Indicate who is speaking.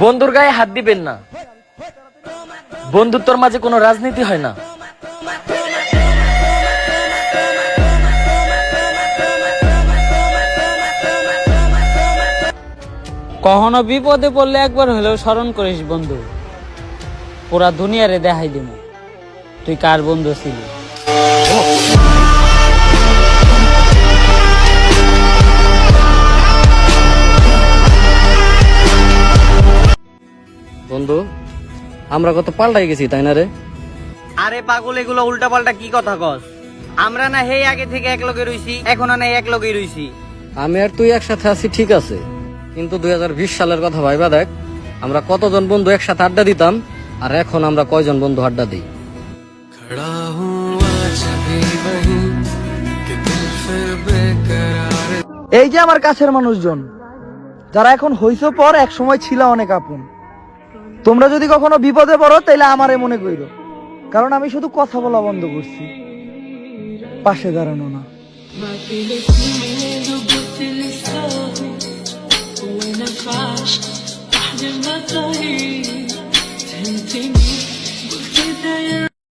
Speaker 1: বন্ধুর গায়ে হাত দিবেন না। বন্ধুত্বর মাঝে কোনো রাজনীতি হয় না।
Speaker 2: কখনো বিপদে পড়লে একবার হলেও স্মরণ করিস বন্ধু। পুরা দুনিয়ারে দেখাই দিব তুই কার বন্ধু ছিলি।
Speaker 3: বন্ধু, আমরা কত পাল্টাই গেছি, তাই না রে?
Speaker 4: আরে পাগল, এগুলো উল্টা পাল্টা কি কথা কস? আমরা না হেই আগে থেকে এক লগে রইছি, এখন না এক লগেই রইছি।
Speaker 3: আমি আর তুই একসাথে আছি ঠিক আছে, কিন্তু 2020 সালের কথা ভাইবা দেখ, আমরা কতজন বন্ধু একসাথে আড্ডা দিতাম, আর এখন আমরা কয়জন বন্ধু আড্ডা দিই।
Speaker 5: এই যে আমার কাছের মানুষজন, যারা এখন হইছো পর, এক সময় ছিল অনেক আপন। তোমরা যদি কখনো বিপদে পড়ো তাইলে আমারে মনে কইরো, কারণ আমি শুধু কথা বলা বন্ধ করছি, পাশে দাঁড়ানো না।
Speaker 6: وين